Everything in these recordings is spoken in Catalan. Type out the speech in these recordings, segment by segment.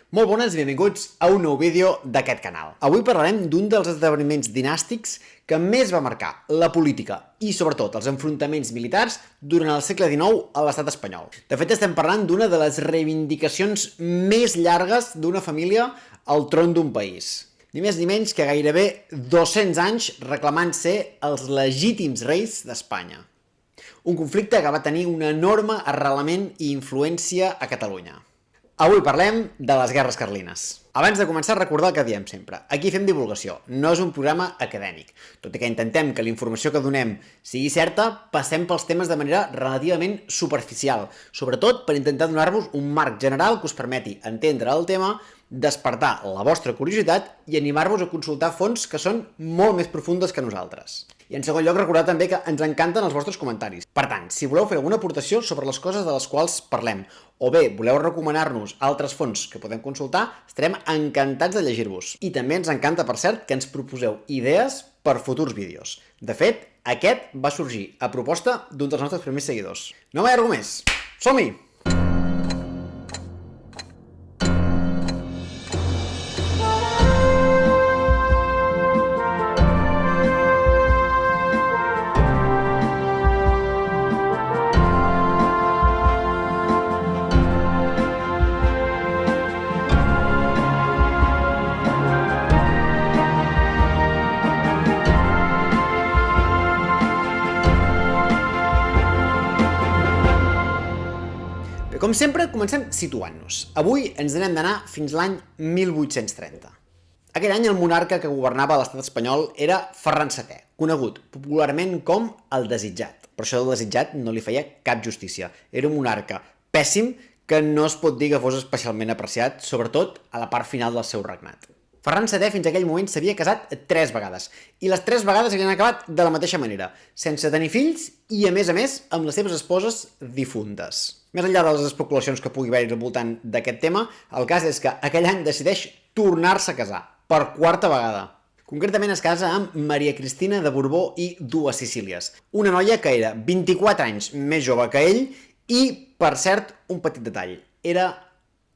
Molt bones i benvinguts a un nou vídeo d'aquest canal. Avui parlarem d'un dels esdeveniments dinàstics que més va marcar la política i, sobretot, els enfrontaments militars durant el segle XIX a l'estat espanyol. De fet, estem parlant d'una de les reivindicacions més llargues d'una família al tron d'un país. Ni més ni menys que gairebé 200 anys reclamant ser els legítims reis d'Espanya. Un conflicte que va tenir un enorme arrelament i influència a Catalunya. Avui parlem de les guerres carlines. Abans de començar, recordar el que diem sempre. Aquí fem divulgació, no és un programa acadèmic. Tot i que intentem que la informació que donem sigui certa, passem pels temes de manera relativament superficial, sobretot per intentar donar-vos un marc general que us permeti entendre el tema, despertar la vostra curiositat i animar-vos a consultar fonts que són molt més profundes que nosaltres. I en segon lloc, recordar també que ens encanten els vostres comentaris. Per tant, si voleu fer alguna aportació sobre les coses de les quals parlem, o bé voleu recomanar-nos altres fonts que podem consultar, estarem encantats de llegir-vos. I també ens encanta, per cert, que ens proposeu idees per futurs vídeos. De fet, aquest va sorgir a proposta d'un dels nostres primers seguidors. No m'allargo més. Som-hi! Com sempre, comencem situant-nos. Avui ens n'hem d'anar fins l'any 1830. Aquell any el monarca que governava l'estat espanyol era Ferran VII, conegut popularment com el Desitjat. Per això el Desitjat no li feia cap justícia. Era un monarca pèssim que no es pot dir que fos especialment apreciat, sobretot a la part final del seu regnat. Ferran VII fins a aquell moment s'havia casat 3 vegades, i les 3 vegades havien acabat de la mateixa manera, sense tenir fills i, a més, amb les seves esposes difuntes. Més enllà de les especulacions que pugui haver-hi al voltant d'aquest tema, el cas és que aquell any decideix tornar-se a casar, per 4a vegada. Concretament es casa amb Maria Cristina de Borbó i Dues Sicílies, una noia que era 24 anys més jove que ell i, per cert, un petit detall, era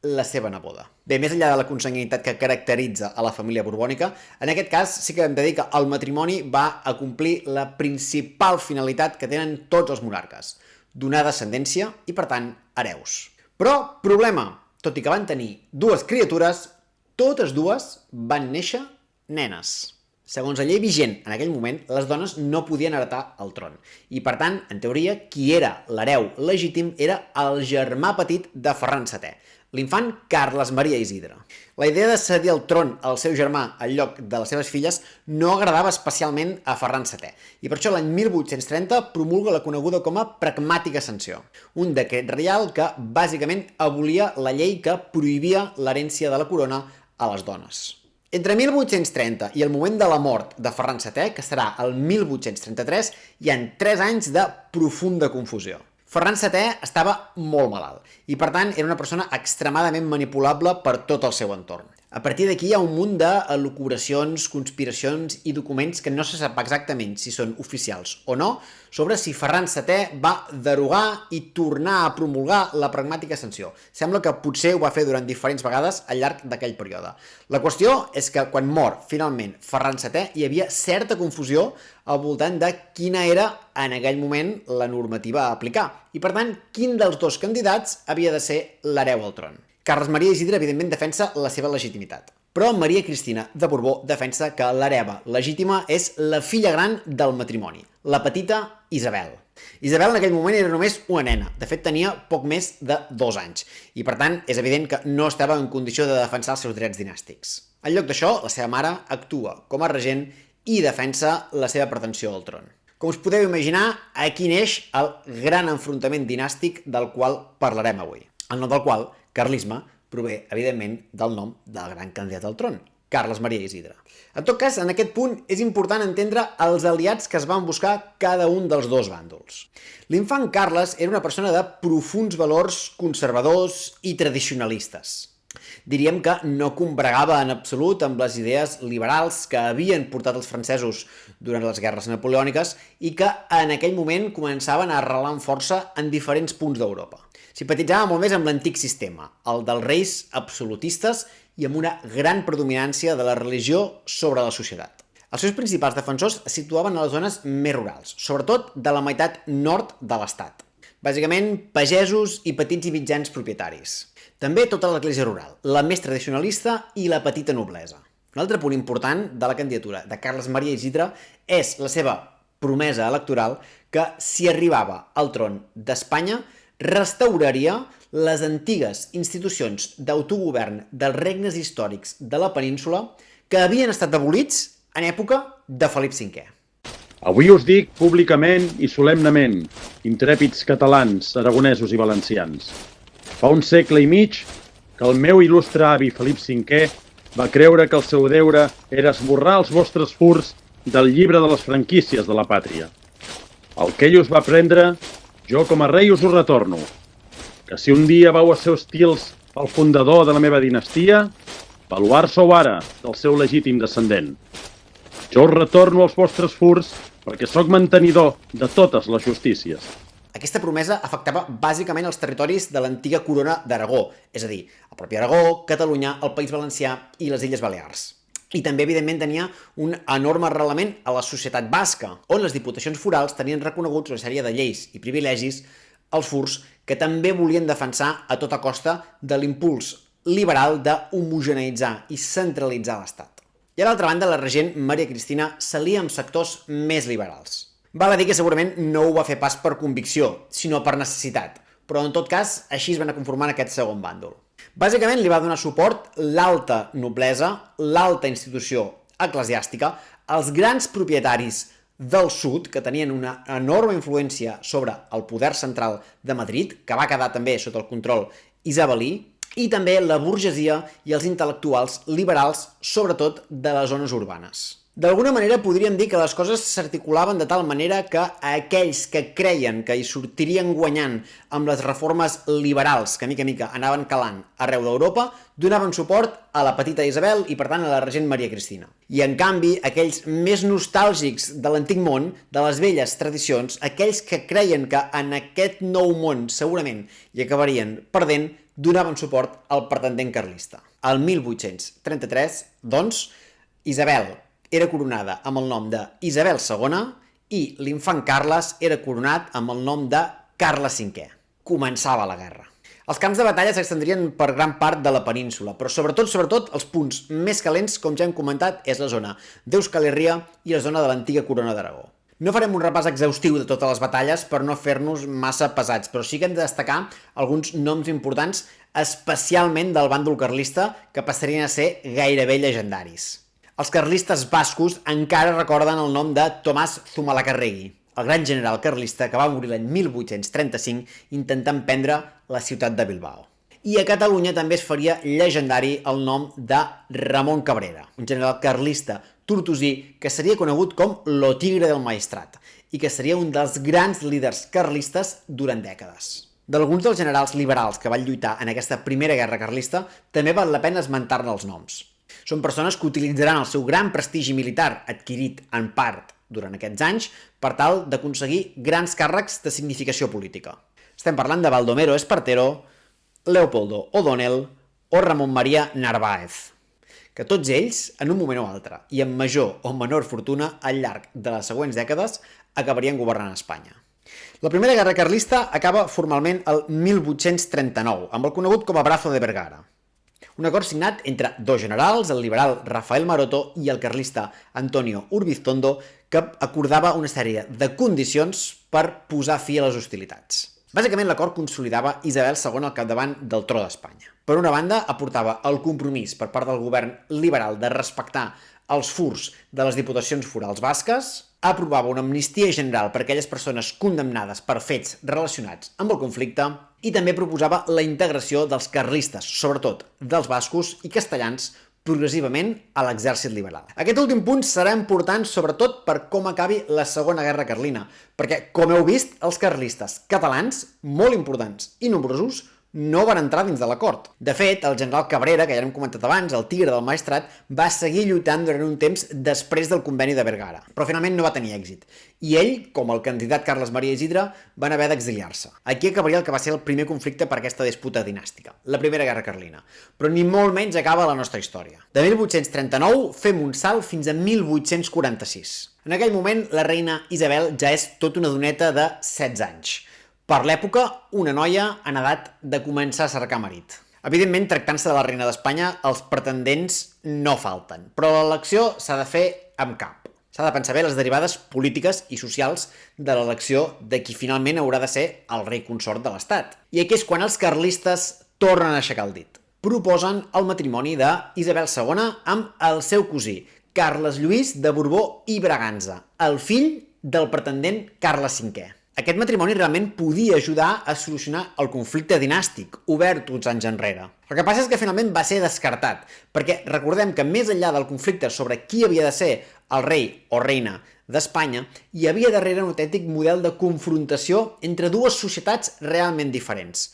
la seva neboda. Bé, més enllà de la consanguinitat que caracteritza a la família borbònica, en aquest cas sí que hem de dir que el matrimoni va a complir la principal finalitat que tenen tots els monarques: donar descendència i, per tant, hereus. Però, problema, tot i que van tenir 2 criatures, totes 2 van néixer nenes. Segons la llei vigent en aquell moment, les dones no podien heretar el tron. I, per tant, en teoria, qui era l'hereu legítim era el germà petit de Ferran VII, l'infant Carles Maria Isidre. La idea de cedir el tron al seu germà al lloc de les seves filles no agradava especialment a Ferran VII, i per això l'any 1830 promulga la coneguda com a Pragmàtica Sanció, un decret reial que bàsicament abolia la llei que prohibia l'herència de la corona a les dones. Entre 1830 i el moment de la mort de Ferran VII, que serà el 1833, hi ha 3 anys de profunda confusió. Ferran VII estava molt malalt i, per tant, era una persona extremadament manipulable per tot el seu entorn. A partir d'aquí hi ha un munt d'elucubracions, conspiracions i documents que no se sap exactament si són oficials o no sobre si Ferran VII va derogar i tornar a promulgar la Pragmàtica Sanció. Sembla que potser ho va fer durant diferents vegades al llarg d'aquell període. La qüestió és que quan mor finalment Ferran VII hi havia certa confusió al voltant de quina era en aquell moment la normativa a aplicar i, per tant, quin dels 2 candidats havia de ser l'hereu al tron. Carles Maria Isidre, evidentment, defensa la seva legitimitat. Però Maria Cristina de Borbó defensa que l'hereva legítima és la filla gran del matrimoni, la petita Isabel. Isabel en aquell moment era només una nena, de fet tenia poc més de 2 anys, i per tant és evident que no estava en condició de defensar els seus drets dinàstics. En lloc d'això, la seva mare actua com a regent i defensa la seva pretensió al tron. Com us podeu imaginar, aquí neix el gran enfrontament dinàstic del qual parlarem avui, el nom del qual, carlisme, prové, evidentment, del nom del gran candidat al tron, Carles Maria Isidre. En tot cas, en aquest punt és important entendre els aliats que es van buscar cada un dels 2 bàndols. L'infant Carles era una persona de profunds valors conservadors i tradicionalistes. Diríem que no combregava en absolut amb les idees liberals que havien portat els francesos durant les guerres napoleòniques i que en aquell moment començaven a arrelar amb força en diferents punts d'Europa. Simpatitzava molt més amb l'antic sistema, el dels reis absolutistes i amb una gran predominància de la religió sobre la societat. Els seus principals defensors es situaven a les zones més rurals, sobretot de la meitat nord de l'estat. Bàsicament, pagesos i petits i mitjans propietaris. També tota l'església rural, la més tradicionalista i la petita noblesa. Un altre punt important de la candidatura de Carles Maria Isidre és la seva promesa electoral que, si arribava al tron d'Espanya, restauraria les antigues institucions d'autogovern dels regnes històrics de la península que havien estat abolits en època de Felip V. Avui us dic públicament i solemnament, intrèpids catalans, aragonesos i valencians. Fa un segle i mig que el meu il·lustre avi Felip V va creure que el seu deure era esborrar els vostres furs del llibre de les franquícies de la pàtria. El que ell us va prendre, jo com a rei us ho retorno. Que si un dia vau a ser hostils al fundador de la meva dinastia, valuar sou ara del seu legítim descendent. Jo us retorno els vostres furs perquè sóc mantenidor de totes les justícies. Aquesta promesa afectava bàsicament els territoris de l'antiga corona d'Aragó, és a dir, el propi Aragó, Catalunya, el País Valencià i les Illes Balears. I també, evidentment, tenia un enorme arrelament a la societat basca, on les diputacions forals tenien reconeguts una sèrie de lleis i privilegis als furs que també volien defensar a tota costa de l'impuls liberal d'homogeneïtzar i centralitzar l'Estat. I a l'altra banda, la regent Maria Cristina s'alia amb sectors més liberals. Val a dir que segurament no ho va fer pas per convicció, sinó per necessitat, però en tot cas així es van conformar en aquest segon bàndol. Bàsicament li va donar suport l'alta noblesa, l'alta institució eclesiàstica, els grans propietaris del sud, que tenien una enorme influència sobre el poder central de Madrid, que va quedar també sota el control isabelí, i també la burgesia i els intel·lectuals liberals, sobretot de les zones urbanes. D'alguna manera podríem dir que les coses s'articulaven de tal manera que aquells que creien que hi sortirien guanyant amb les reformes liberals que mica en mica anaven calant arreu d'Europa donaven suport a la petita Isabel i per tant a la regent Maria Cristina. I en canvi, aquells més nostàlgics de l'antic món, de les velles tradicions, aquells que creien que en aquest nou món segurament hi acabarien perdent, donaven suport al pretendent carlista. El 1833, doncs, Isabel era coronada amb el nom d'Isabel II i l'infant Carles era coronat amb el nom de Carles V. Començava la guerra. Els camps de batalla s'extendrien per gran part de la península, però sobretot, els punts més calents, com ja hem comentat, és la zona d'Euskal Herria i la zona de l'antiga corona d'Aragó. No farem un repàs exhaustiu de totes les batalles per no fer-nos massa pesats, però sí que hem de destacar alguns noms importants, especialment del bàndol carlista, que passarien a ser gairebé llegendaris. Els carlistes bascos encara recorden el nom de Tomàs Zumalacárregui, el gran general carlista que va morir l'any 1835 intentant prendre la ciutat de Bilbao. I a Catalunya també es faria llegendari el nom de Ramon Cabrera, un general carlista tortosí que seria conegut com lo Tigre del Maestrat i que seria un dels grans líders carlistes durant dècades. D'alguns dels generals liberals que van lluitar en aquesta primera guerra carlista també val la pena esmentar-ne els noms. Són persones que utilitzaran el seu gran prestigi militar adquirit en part durant aquests anys per tal d'aconseguir grans càrrecs de significació política. Estem parlant de Baldomero Espartero, Leopoldo O'Donnell o Ramon Maria Narváez, que tots ells, en un moment o altre, i amb major o menor fortuna, al llarg de les següents dècades, acabarien governant Espanya. La primera guerra carlista acaba formalment el 1839, amb el conegut com a Brazo de Vergara. Un acord signat entre dos generals, el liberal Rafael Maroto i el carlista Antonio Urbiztondo, que acordava una sèrie de condicions per posar fi a les hostilitats. Bàsicament, l'acord consolidava Isabel II al capdavant del tro d'Espanya. Per una banda, aportava el compromís per part del govern liberal de respectar els furs de les diputacions forals basques, aprovava una amnistia general per a aquelles persones condemnades per fets relacionats amb el conflicte i també proposava la integració dels carlistes, sobretot dels bascos i castellans, progressivament a l'exèrcit liberal. Aquest últim punt serà important sobretot per com acabi la Segona Guerra Carlina, perquè, com heu vist, els carlistes catalans, molt importants i nombrosos, no van entrar dins de l'acord. De fet, el general Cabrera, que ja hem comentat abans, el tigre del Maestrat, va seguir lluitant durant un temps després del conveni de Vergara, però finalment no va tenir èxit. I ell, com el candidat Carles Maria Isidre, van haver d'exiliar-se. Aquí acabaria el que va ser el primer conflicte per aquesta disputa dinàstica, la Primera Guerra Carlina. Però ni molt menys acaba la nostra història. De 1839 fem un salt fins a 1846. En aquell moment, la reina Isabel ja és tota una doneta de 16 anys. Per l'època, una noia en edat de començar a cercar marit. Evidentment, tractant-se de la reina d'Espanya, els pretendents no falten, però l'elecció s'ha de fer amb cap. S'ha de pensar bé les derivades polítiques i socials de l'elecció de qui finalment haurà de ser el rei consort de l'Estat. I aquí és quan els carlistes tornen a aixecar el dit. Proposen el matrimoni d'Isabel II amb el seu cosí, Carles Lluís de Borbó i Bragança, el fill del pretendent Carles V. Aquest matrimoni realment podia ajudar a solucionar el conflicte dinàstic, obert uns anys enrere. El que passa és que finalment va ser descartat, perquè recordem que més enllà del conflicte sobre qui havia de ser el rei o reina d'Espanya, hi havia darrere un autèntic model de confrontació entre dues societats realment diferents.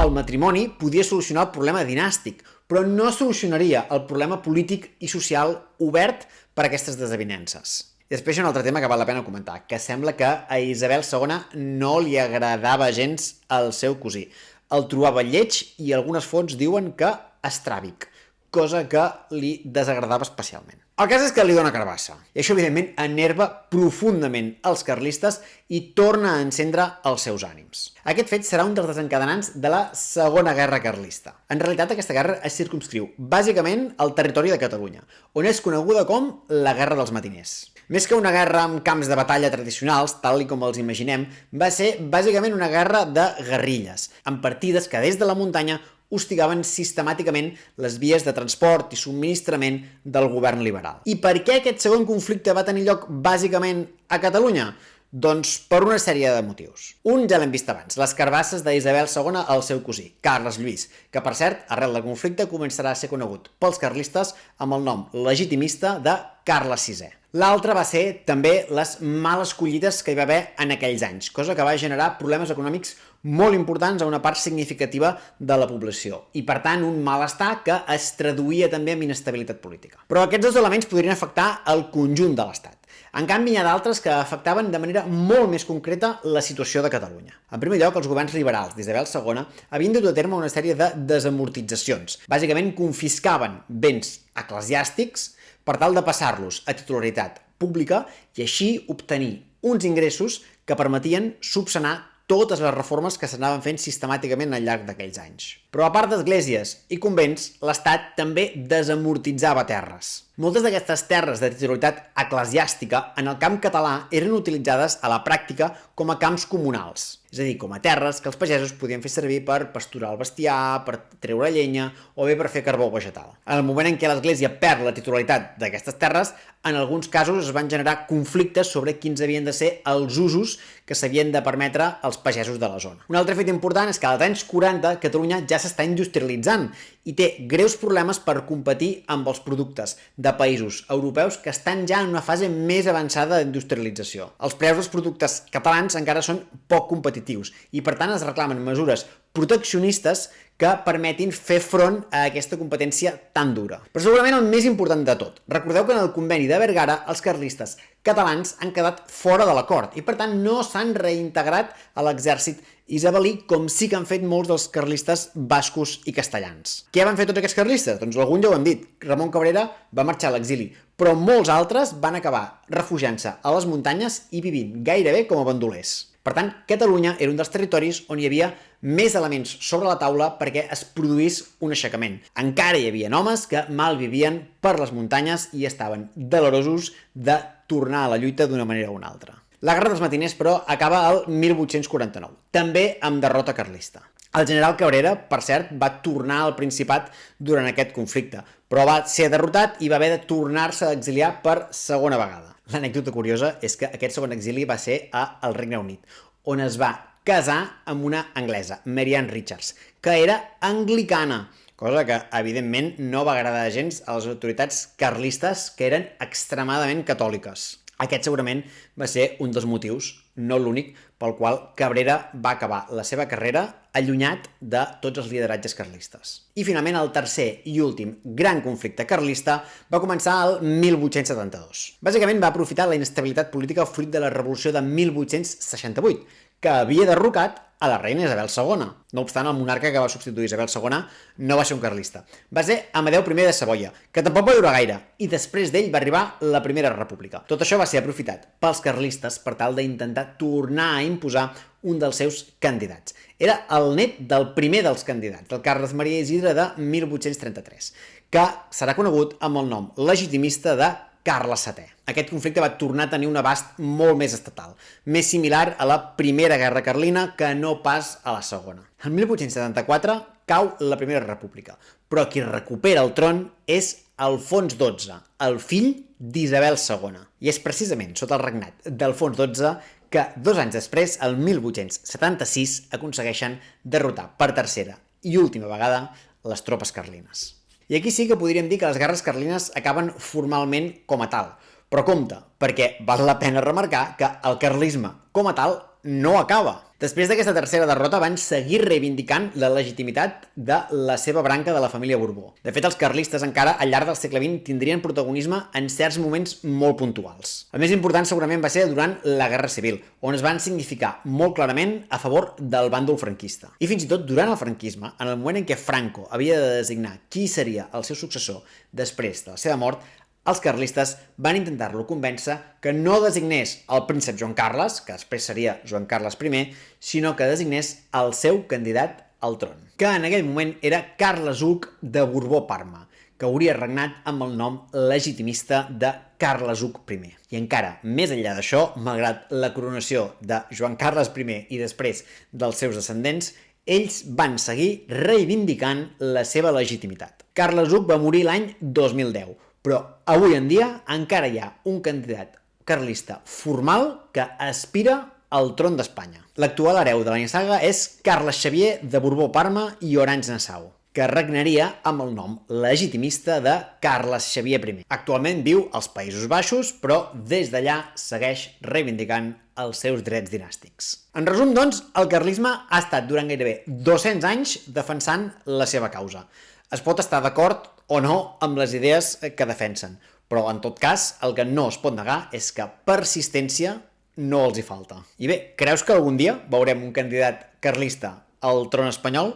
El matrimoni podia solucionar el problema dinàstic, però no solucionaria el problema polític i social obert per aquestes desavinences. I després hi ha un altre tema que val la pena comentar, que sembla que a Isabel II no li agradava gens el seu cosí. El trobava lleig i algunes fonts diuen que estràbic, cosa que li desagradava especialment. El cas és que li dona carbassa, i això evidentment enerva profundament els carlistes i torna a encendre els seus ànims. Aquest fet serà un dels desencadenants de la Segona Guerra Carlista. En realitat aquesta guerra es circumscriu bàsicament al territori de Catalunya, on és coneguda com la Guerra dels Matiners. Més que una guerra amb camps de batalla tradicionals, tal com els imaginem, va ser bàsicament una guerra de guerrilles, amb partides que des de la muntanya hostigaven sistemàticament les vies de transport i subministrament del govern liberal. I per què aquest segon conflicte va tenir lloc bàsicament a Catalunya? Doncs per una sèrie de motius. Un ja l'hem vist abans, les carbasses d'Isabel II al seu cosí, Carles Lluís, que per cert, arrel del conflicte, començarà a ser conegut pels carlistes amb el nom legitimista de Carles VI. L'altre va ser també les males collides que hi va haver en aquells anys, cosa que va generar problemes econòmics molt importants a una part significativa de la població i, per tant, un malestar que es traduïa també en inestabilitat política. Però aquests dos elements podrien afectar el conjunt de l'Estat. En canvi, hi ha d'altres que afectaven de manera molt més concreta la situació de Catalunya. En primer lloc, els governs liberals d'Isabel II havien dut a terme una sèrie de desamortitzacions. Bàsicament, confiscaven béns eclesiàstics per tal de passar-los a titularitat pública i així obtenir uns ingressos que permetien subsanar totes les reformes que s'anaven fent sistemàticament al llarg d'aquells anys. Però a part d'esglésies i convents, l'Estat també desamortitzava terres. Moltes d'aquestes terres de titularitat eclesiàstica en el camp català eren utilitzades a la pràctica com a camps comunals, és a dir, com a terres que els pagesos podien fer servir per pasturar el bestiar, per treure llenya o bé per fer carbó vegetal. En el moment en què l'Església perd la titularitat d'aquestes terres, en alguns casos es van generar conflictes sobre quins havien de ser els usos que s'havien de permetre als pagesos de la zona. Un altre fet important és que als anys 40 Catalunya ja s'està industrialitzant i té greus problemes per competir amb els productes de països europeus que estan ja en una fase més avançada d'industrialització. Els preus dels productes catalans encara són poc competitius i per tant es reclamen mesures proteccionistes que permetin fer front a aquesta competència tan dura. Però segurament el més important de tot, recordeu que en el conveni de Vergara els carlistes catalans han quedat fora de l'acord i per tant no s'han reintegrat a l'exèrcit isabelí com sí que han fet molts dels carlistes bascos i castellans. Què van fer tots aquests carlistes? Doncs alguns ja ho hem dit, Ramon Cabrera va marxar a l'exili, però molts altres van acabar refugiant-se a les muntanyes i vivint gairebé com a bandolers. Per tant, Catalunya era un dels territoris on hi havia més elements sobre la taula perquè es produís un aixecament. Encara hi havia homes que malvivien per les muntanyes i estaven delorosos de tornar a la lluita d'una manera o una altra. La Guerra dels Matiners, però, acaba el 1849, també amb derrota carlista. El general Cabrera, per cert, va tornar al Principat durant aquest conflicte, però va ser derrotat i va haver de tornar-se a exiliar per segona vegada. L'anècdota curiosa és que aquest segon exili va ser al Regne Unit, on es va casar amb una anglesa, Mary Ann Richards, que era anglicana, cosa que, evidentment, no va agradar gens a les autoritats carlistes, que eren extremadament catòliques. Aquest segurament va ser un dels motius, no l'únic, pel qual Cabrera va acabar la seva carrera allunyat de tots els lideratges carlistes. I finalment el tercer i últim gran conflicte carlista va començar el 1872. Bàsicament va aprofitar la inestabilitat política fruit de la revolució de 1868, que havia derrocat a la reina Isabel II. No obstant, el monarca que va substituir Isabel II no va ser un carlista. Va ser Amadeu I de Savoia, que tampoc va durar gaire, i després d'ell va arribar la Primera República. Tot això va ser aprofitat pels carlistes per tal d'intentar tornar a imposar un dels seus candidats. Era el net del primer dels candidats, el Carles Maria Isidre de 1833, que serà conegut amb el nom legitimista de Carles VII. Aquest conflicte va tornar a tenir un abast molt més estatal, més similar a la Primera Guerra Carlina que no pas a la Segona. En 1874 cau la Primera República, però qui recupera el tron és Alfons XII, el fill d'Isabel II. I és precisament sota el regnat d'Alfons XII que 2 anys després, el 1876, aconsegueixen derrotar per tercera i última vegada les tropes carlines. I aquí sí que podríem dir que les guerres carlines acaben formalment com a tal. Però compte, perquè val la pena remarcar que el carlisme com a tal no acaba. Després d'aquesta tercera derrota van seguir reivindicant la legitimitat de la seva branca de la família Borbó. De fet, els carlistes encara al llarg del segle XX tindrien protagonisme en certs moments molt puntuals. El més important segurament va ser durant la Guerra Civil, on es van significar molt clarament a favor del bàndol franquista. I fins i tot durant el franquisme, en el moment en què Franco havia de designar qui seria el seu successor després de la seva mort, els carlistes van intentar-lo convèncer que no designés el príncep Joan Carles, que després seria Joan Carles I, sinó que designés el seu candidat al tron, que en aquell moment era Carles Hug de Borbó-Parma, que hauria regnat amb el nom legitimista de Carles Hug I. I encara més enllà d'això, malgrat la coronació de Joan Carles I i després dels seus descendents, ells van seguir reivindicant la seva legitimitat. Carles Hug va morir l'any 2010, però avui en dia encara hi ha un candidat carlista formal que aspira al tron d'Espanya. L'actual hereu de la nissaga és Carles Xavier de Borbó-Parma i Orange-Nassau, que regnaria amb el nom legitimista de Carles Xavier I. Actualment viu als Països Baixos, però des d'allà segueix reivindicant els seus drets dinàstics. En resum, doncs, el carlisme ha estat durant gairebé 200 anys defensant la seva causa. Es pot estar d'acord o no amb les idees que defensen, però en tot cas el que no es pot negar és que persistència no els hi falta. I bé, creus que algun dia veurem un candidat carlista al tron espanyol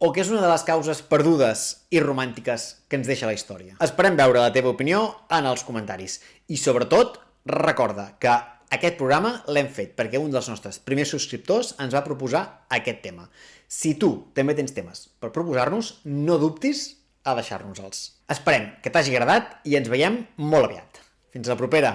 o que és una de les causes perdudes i romàntiques que ens deixa la història? Esperem veure la teva opinió en els comentaris i sobretot recorda que aquest programa l'hem fet perquè un dels nostres primers subscriptors ens va proposar aquest tema. Si tu també tens temes per proposar-nos, no dubtis a deixar-nos-els. Esperem que t'hagi agradat i ens veiem molt aviat. Fins la propera!